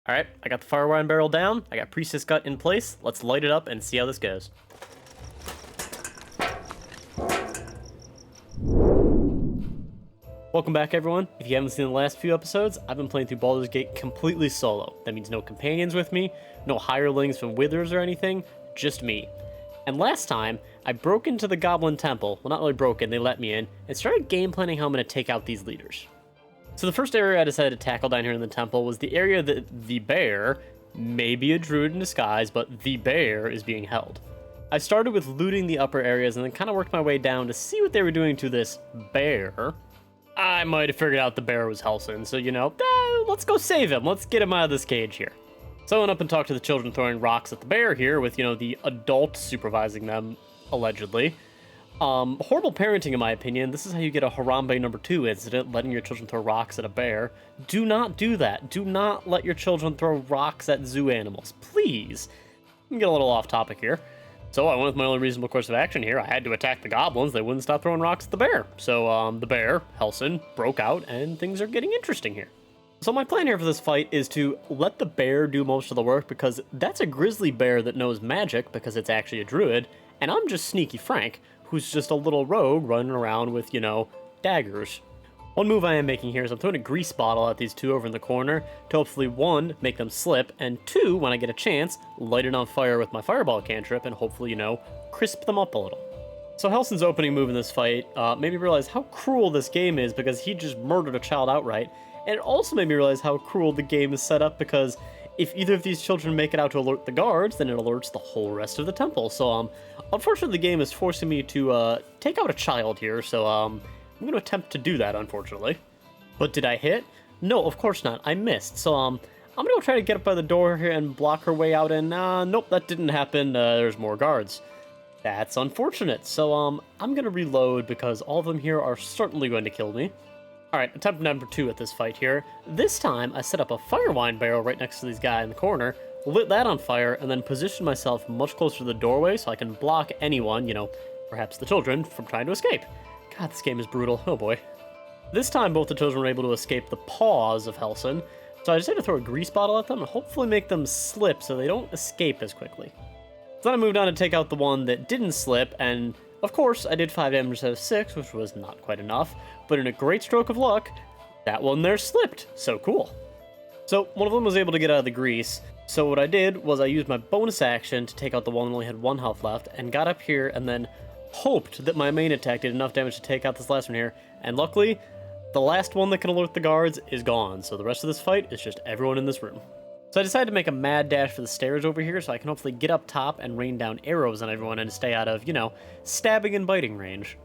Alright, I got the fire wine barrel down, I got Priestess Gut in place, let's light it up and see how this goes. Welcome back everyone. If you haven't seen the last few episodes, I've been playing through Baldur's Gate completely solo. That means no companions with me, no hirelings from Withers or anything, just me. And last time, I broke into the Goblin Temple, well not really broken, they let me in, and started game planning how I'm going to take out these leaders. So the first area I decided to tackle down here in the temple was the area that the bear, maybe a druid in disguise, but the bear is being held. I started with looting the upper areas and then kind of worked my way down to see what they were doing to this bear. I might have figured out the bear was Helson, so let's go save him. Let's get him out of this cage here. So I went up and talked to the children throwing rocks at the bear here with, the adult supervising them, allegedly. Horrible parenting in my opinion. This is how you get a Harambe number 2 incident, letting your children throw rocks at a bear. Do not do that. Do not let your children throw rocks at zoo animals. Please. I'm getting a little off topic here. So I went with my only reasonable course of action here. I had to attack the goblins. They wouldn't stop throwing rocks at the bear. So the bear, Helson, broke out and things are getting interesting here. So my plan here for this fight is to let the bear do most of the work because that's a grizzly bear that knows magic because it's actually a druid, and I'm just Sneaky Frank, who's just a little rogue running around with, daggers. One move I am making here is I'm throwing a grease bottle at these two over in the corner to hopefully, 1, make them slip, and 2, when I get a chance, light it on fire with my fireball cantrip and hopefully, crisp them up a little. So Helson's opening move in this fight made me realize how cruel this game is because he just murdered a child outright, and it also made me realize how cruel the game is set up because if either of these children make it out to alert the guards, then it alerts the whole rest of the temple. So, unfortunately, the game is forcing me to take out a child here, so I'm going to attempt to do that, unfortunately. But did I hit? No, of course not. I missed. So, I'm going to go try to get up by the door here and block her way out, and nope, that didn't happen. There's more guards. That's unfortunate. So, I'm going to reload because all of them here are certainly going to kill me. Alright, attempt number 2 at this fight here. This time, I set up a fire wine barrel right next to this guy in the corner, lit that on fire, and then positioned myself much closer to the doorway so I can block anyone, perhaps the children, from trying to escape. God, this game is brutal. Oh boy. This time, both the children were able to escape the paws of Helson, so I decided to throw a grease bottle at them and hopefully make them slip so they don't escape as quickly. So then I moved on to take out the one that didn't slip, and of course, I did 5 damage instead of 6, which was not quite enough, but in a great stroke of luck, that one there slipped. So cool. So one of them was able to get out of the grease, so what I did was I used my bonus action to take out the one that only had 1 health left, and got up here and then hoped that my main attack did enough damage to take out this last one here, and luckily, the last one that can alert the guards is gone, so the rest of this fight is just everyone in this room. So I decided to make a mad dash for the stairs over here so I can hopefully get up top and rain down arrows on everyone and stay out of, stabbing and biting range.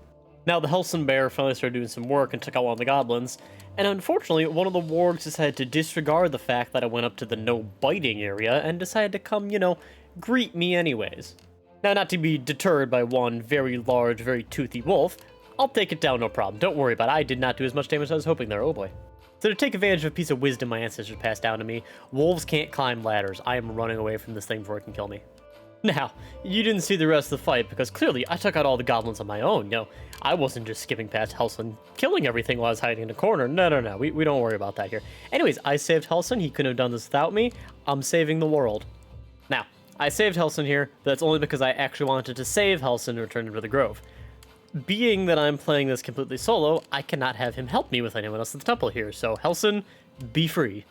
Now the Helson bear finally started doing some work and took out one of the goblins, and unfortunately one of the wargs decided to disregard the fact that I went up to the no biting area and decided to come, greet me anyways. Now not to be deterred by one very large, very toothy wolf, I'll take it down no problem, don't worry about it, I did not do as much damage as I was hoping there, oh boy. So to take advantage of a piece of wisdom my ancestors passed down to me, wolves can't climb ladders. I am running away from this thing before it can kill me. Now, you didn't see the rest of the fight because clearly I took out all the goblins on my own. I wasn't just skipping past Helson, killing everything while I was hiding in a corner. No, we don't worry about that here. Anyways, I saved Helson. He couldn't have done this without me. I'm saving the world. Now, I saved Helson here, but that's only because I actually wanted to save Helson and return him to the Grove. Being that I'm playing this completely solo, I cannot have him help me with anyone else at the temple here, so Helson, be free.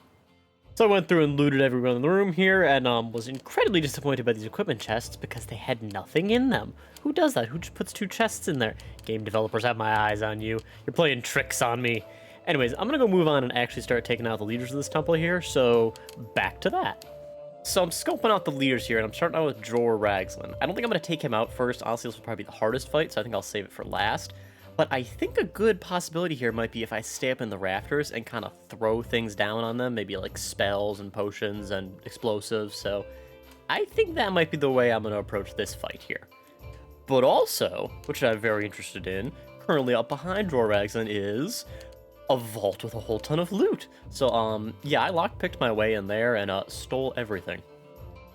So I went through and looted everyone in the room here, and was incredibly disappointed by these equipment chests because they had nothing in them. Who does that? Who just puts 2 chests in there? Game developers have my eyes on you. You're playing tricks on me. Anyways, I'm gonna go move on and actually start taking out the leaders of this temple here, so back to that. So I'm scoping out the leaders here, and I'm starting out with Dror Ragzlin. I don't think I'm going to take him out first. Honestly, this will probably be the hardest fight, so I think I'll save it for last. But I think a good possibility here might be if I stay up in the rafters and kind of throw things down on them, maybe like spells and potions and explosives. So I think that might be the way I'm going to approach this fight here. But also, which I'm very interested in, currently up behind Dror Ragzlin is a vault with a whole ton of loot. So, yeah, I lockpicked my way in there and stole everything.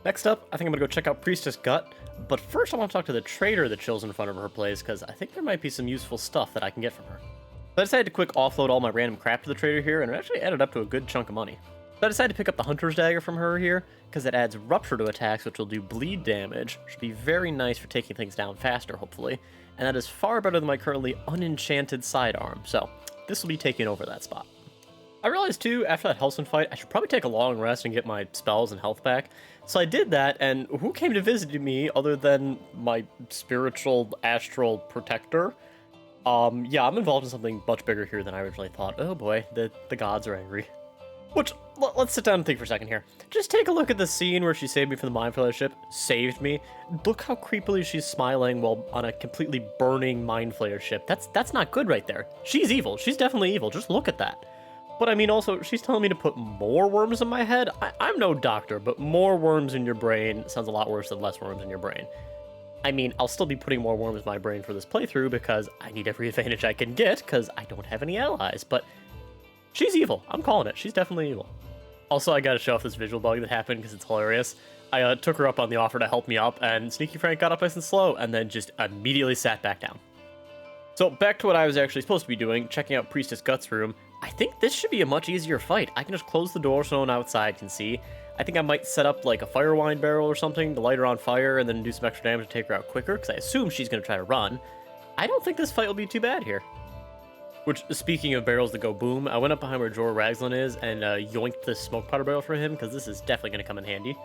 Next up, I think I'm gonna go check out Priestess Gut, but first I want to talk to the trader that chills in front of her place, because I think there might be some useful stuff that I can get from her. So I decided to quick offload all my random crap to the trader here, and it actually added up to a good chunk of money. So I decided to pick up the Hunter's Dagger from her here, because it adds Rupture to attacks, which will do bleed damage. Should be very nice for taking things down faster, hopefully. And that is far better than my currently unenchanted sidearm, so this will be taking over that spot. I realized too, after that Helsing fight, I should probably take a long rest and get my spells and health back. So I did that, and who came to visit me other than my spiritual astral protector? Yeah, I'm involved in something much bigger here than I originally thought. Oh boy, the gods are angry. Which, let's sit down and think for a second here. Just take a look at the scene where she saved me from the Mind Flayer ship, saved me. Look how creepily she's smiling while on a completely burning Mind Flayer ship. That's not good right there. She's evil. She's definitely evil. Just look at that. But I mean, also, she's telling me to put more worms in my head? I'm no doctor, but more worms in your brain sounds a lot worse than less worms in your brain. I mean, I'll still be putting more worms in my brain for this playthrough because I need every advantage I can get because I don't have any allies, but she's evil. I'm calling it. She's definitely evil. Also, I gotta show off this visual bug that happened because it's hilarious. I took her up on the offer to help me up, and Sneaky Frank got up nice and slow, and then just immediately sat back down. So, back to what I was actually supposed to be doing, checking out Priestess Gut's room. I think this should be a much easier fight. I can just close the door so no one outside can see. I think I might set up like a fire wine barrel or something to light her on fire and then do some extra damage to take her out quicker, because I assume she's going to try to run. I don't think this fight will be too bad here. Which, speaking of barrels that go boom, I went up behind where Jorah Ragzlin is and yoinked the smoke powder barrel for him, because this is definitely going to come in handy.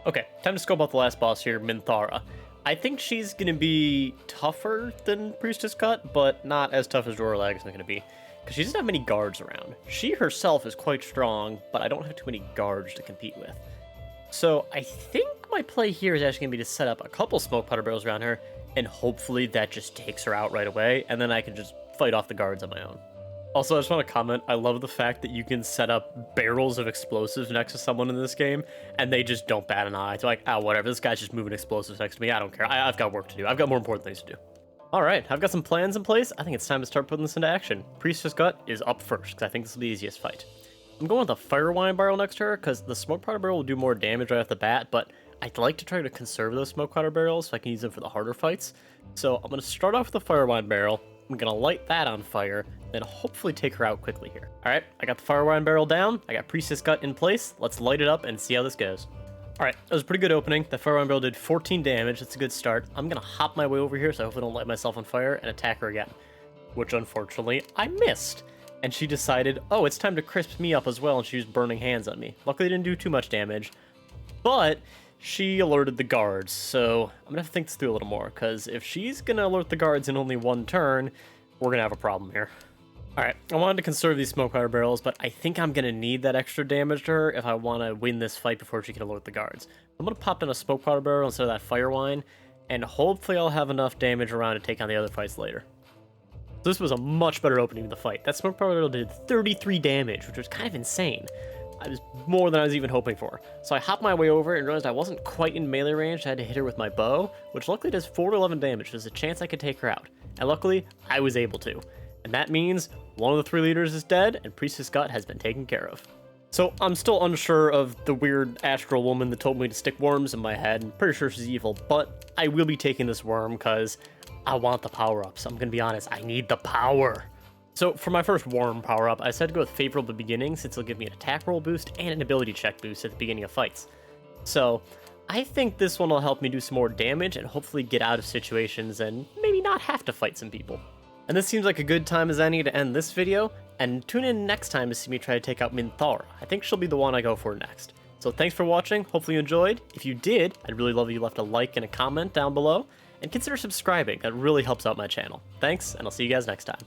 Okay, time to scope out the last boss here, Minthara. I think she's going to be tougher than Priestess Gut, but not as tough as Jorah Ragzlin is going to be, because she doesn't have many guards around. She herself is quite strong, but I don't have too many guards to compete with. So I think my play here is actually going to be to set up a couple smoke powder barrels around her, and hopefully that just takes her out right away, and then I can just fight off the guards on my own. Also, I just want to comment, I love the fact that you can set up barrels of explosives next to someone in this game, and they just don't bat an eye. It's like, oh, whatever, this guy's just moving explosives next to me, I don't care. I've got work to do. I've got more important things to do. Alright, I've got some plans in place. I think it's time to start putting this into action. Priestess Gut is up first, because I think this will be the easiest fight. I'm going with the fire wine barrel next to her, because the smoke powder barrel will do more damage right off the bat, but I'd like to try to conserve those smoke powder barrels so I can use them for the harder fights. So I'm going to start off with the fire wine barrel. I'm going to light that on fire, then hopefully take her out quickly here. Alright, I got the fire wine barrel down, I got Priestess Gut in place, let's light it up and see how this goes. Alright, that was a pretty good opening. The fire wine barrel did 14 damage, that's a good start. I'm going to hop my way over here so I hopefully don't light myself on fire and attack her again. Which unfortunately, I missed. And she decided, oh, it's time to crisp me up as well, and she used burning hands on me. Luckily it didn't do too much damage, but she alerted the guards, so I'm gonna have to think this through a little more, because if she's gonna alert the guards in only one turn, we're gonna have a problem here. Alright, I wanted to conserve these smoke powder barrels, but I think I'm gonna need that extra damage to her if I want to win this fight before she can alert the guards. I'm gonna pop in a smoke powder barrel instead of that fire wine, and hopefully I'll have enough damage around to take on the other fights later. So this was a much better opening of the fight. That smoke powder barrel did 33 damage, which was kind of insane. I was more than I was even hoping for. So I hopped my way over and realized I wasn't quite in melee range. I had to hit her with my bow, which luckily does 4 to 11 damage. There's a chance I could take her out. And luckily, I was able to. And that means one of the 3 leaders is dead, and Priestess Gut has been taken care of. So I'm still unsure of the weird astral woman that told me to stick worms in my head. I'm pretty sure she's evil, but I will be taking this worm because I want the power-ups. I'm gonna be honest, I need the power. So for my first worm power-up, I decided to go with Favorable at the beginning since it'll give me an attack roll boost and an ability check boost at the beginning of fights. So I think this one will help me do some more damage and hopefully get out of situations and maybe not have to fight some people. And this seems like a good time as any to end this video, and tune in next time to see me try to take out Minthara. I think she'll be the one I go for next. So thanks for watching, hopefully you enjoyed. If you did, I'd really love if you left a like and a comment down below, and consider subscribing, that really helps out my channel. Thanks, and I'll see you guys next time.